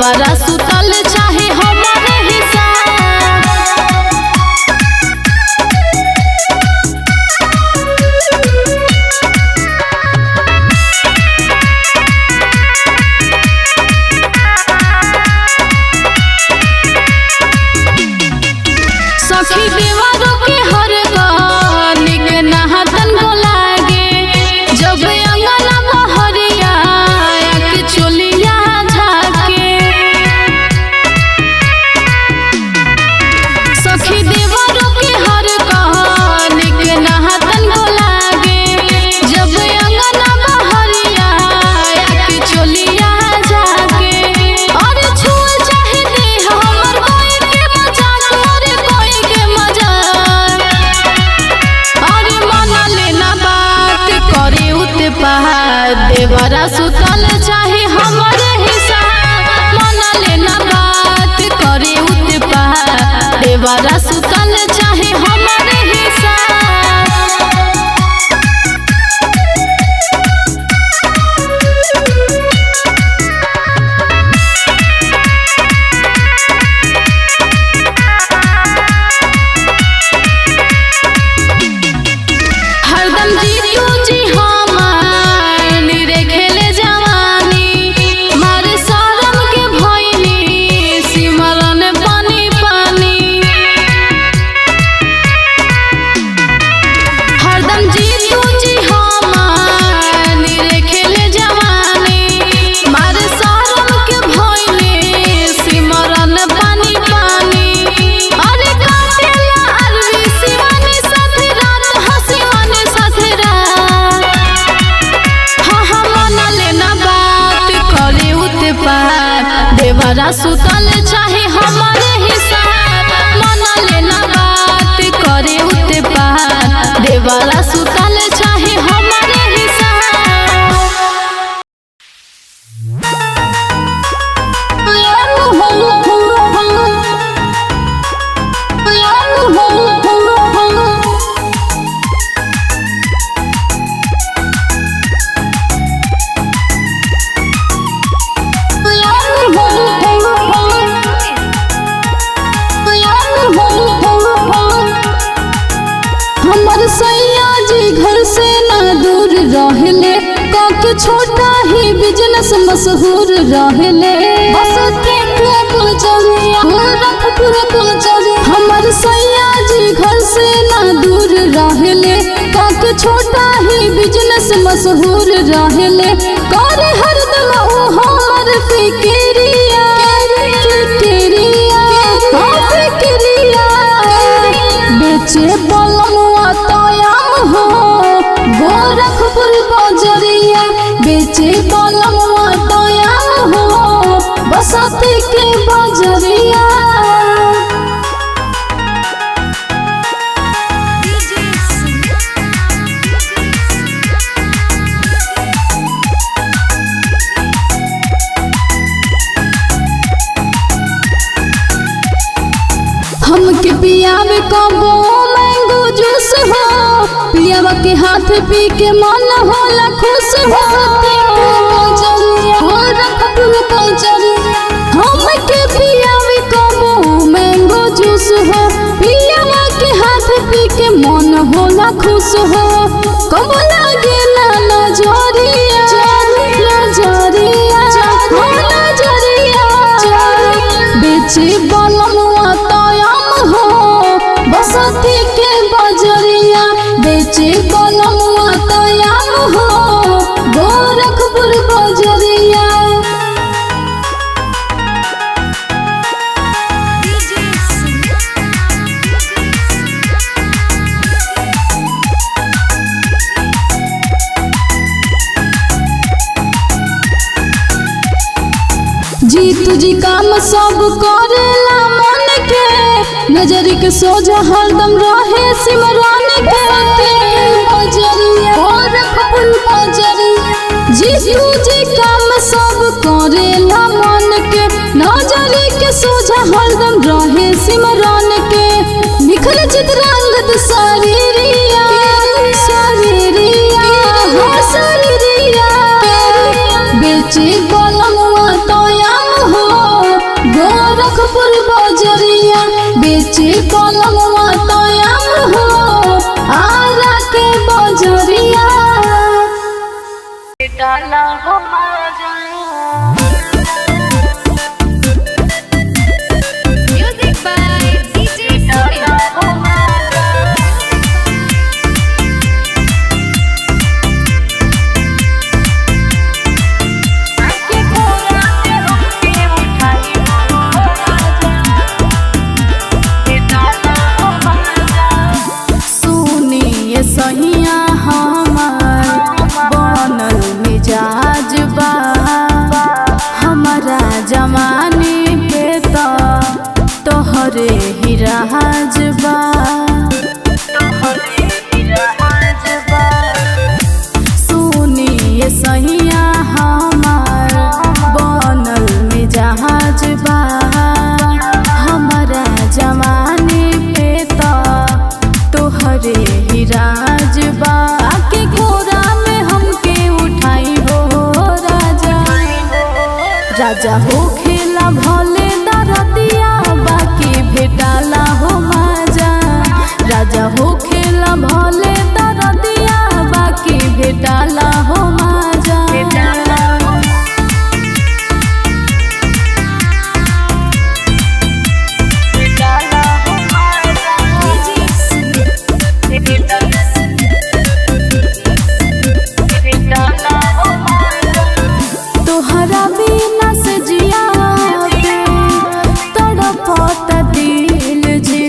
देवरा सुतल चाहे हमारे हिसाब। सखी देवरों के हर गाली के नहातन बोलागे, जब अंगना बहरिया के चोलिया झाके। सखी देवरों के हर गाली के नहातन बोलागे, जब अंगना बहरिया के चोलिया झाके। और छुए चाहे दे हमर कोई के मजाक, और कोई के मजाक। अरे मना लेना बात करे उत्पात, देवरा सुतल चाहे हमारे हिसाब। मना लेना बात करे उत्पात, देवरा सुतल चाहे हमारे हिसाब। हरदम जीतू जी हमार निरे खेले जवानी, मारे शरम के भइनी सिमरन पानी पानी। हरदम जीतू जी हमार निरे खेले जवानी, मारे शरम के भइनी सिमरन पानी पानी। अरे काटेला अरवी शिवानी साथे रात, हसीवानी साथे रात। हाँ मना लेना बात करे उत्पात, देवरा सुतल चाहे हमारे हिसाब। मना लेना बात करे उत्पात, देवरा सुतल चाहे हमारे हिसाब। हमर सैया जी घर से ना दूर रहले, काके छोटा ही बिजनेस मशहूर रहले। हमर सैया जी घर से ना दूर रहले, काके छोटा ही बिजनेस मशहूर रहले। करे हरदम ओ हमर फिक्रिया फिक्रिया, बेचे बलमुआ तयाम हो गोरखपुर बजरिया। बेचे बलमुआ तयाम हो बसती के बजरिया। हमके पियावे कबो मैंगो जूस हो, पियावा के हाथ पी के मन होला खुश हो। हमके पियावे कबो मैंगो जूस हो, पियावा के हाथ पी के मन होला खुश हो। कबो लागे ना नजरिया नजरिया नजरिया, बेचे बलमुआ तयाम हो बसती के बजरिया। बेचे बलमुआ तयाम हो गोरखपुर बजरिया। जीतू जी काम सब करेला मन के, नजर के सोझा हरदम रहे सिमरन के। जीतू जी काम सब करेला मन के, नजर के सोझा हरदम रहे सिमरन के। निखल चित्रांगद शरीरिया शरीरिया शरीरिया, बेचे बलमुआ तयाम हो बलवा तोयाम हो आरा के बजरिया डाला हो Music by DJ Sonia. सहिया हमार बनल मिजाज बा हमारा जमाने पे तो तोहरे ही राज बा सुनिए सहिया हमार बनल मिजाज बा हमारा जमाने पे तो तोहरे ही राज बा के कोरा में हमके उठाई हो राजा राजा हो खेला भले दरदिया बाकी भेटाला हो माजा राजा हो खेला भले दरदिया बाकी भेटाला हो माजा तोहरा बिना से जिया पे तड़पत दिल जी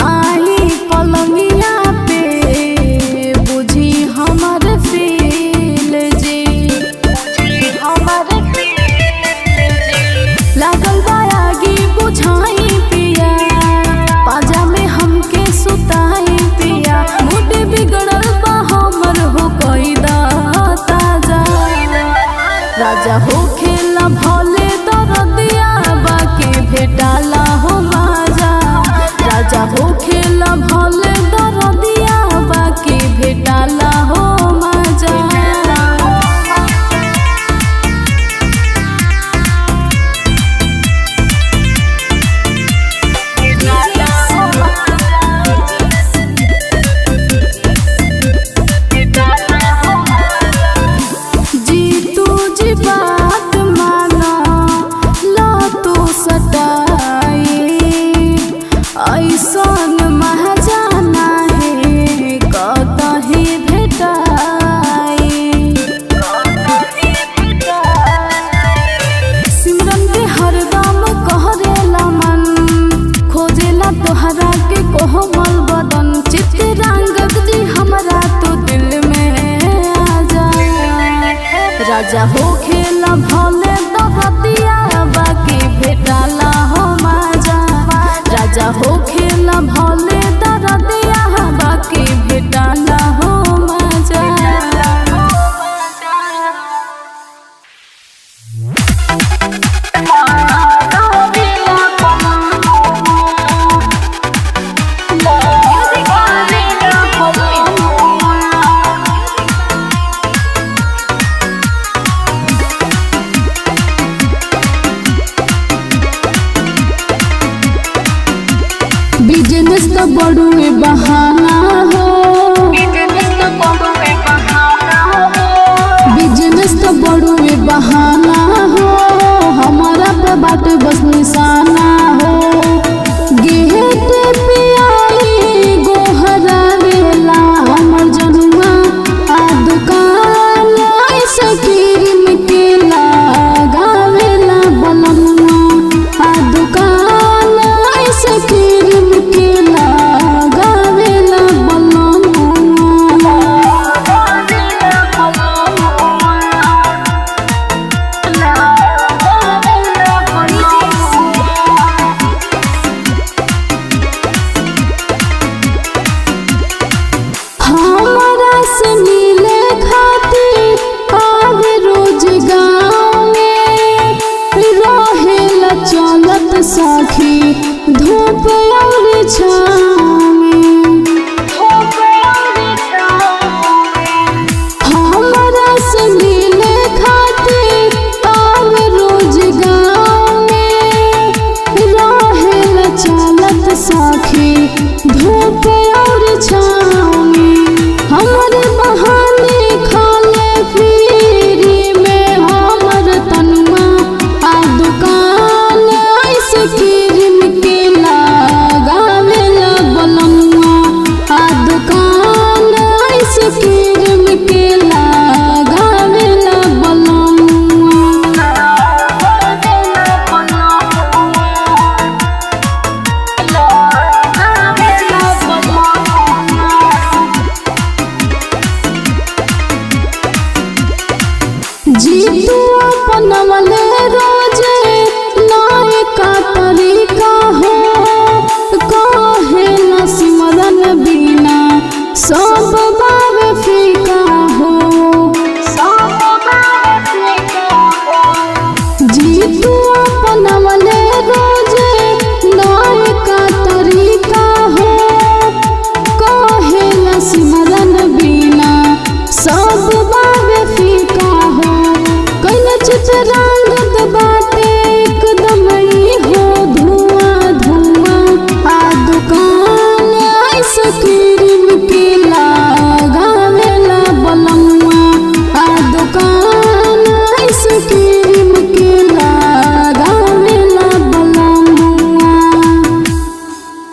आई पलंगिया पे बुझी हमर फील जी लागल बायागी बुझाई पिया पाजा में हमके सुताई पिया मूड बिगड़ल बा हमर हो कोई ताजा राजा हो खेला भले दरदिया बाकी भेटाला हो माजा राजा हो खेला भले दरदिया बाकी भेटाला हो माजा जी तू जी बात माना ला तू सटाई ऐसन महजाना है कतही भेटाई सिमरन के हरदम कहरेला मन खोजेला तोहरा के कोमल बदन चित्रांगद जी हमरा तो दिल में आ जा राजा हो खेला भले दरदिया बाकी भेटाला हो माजा राजा हो खेला भले दरदिया बाकी भेटाला हो माजा Music by DJ बिजनेस तो बड़ुए बहाना हो बिजनेस तो बड़ुए बहाना हो हमारा पे बात बस निशाना हो गेट पे आई गोहरा वेला हमर जनुआ आ दुकान ऐसे क्रीम के लगावेला बलनुआ आ दुकान ऐसे क्रीम के लगावेला हमारा से मिले खातिर आवे रोज गाँव में रहेला चलत साखी धूप और छाँव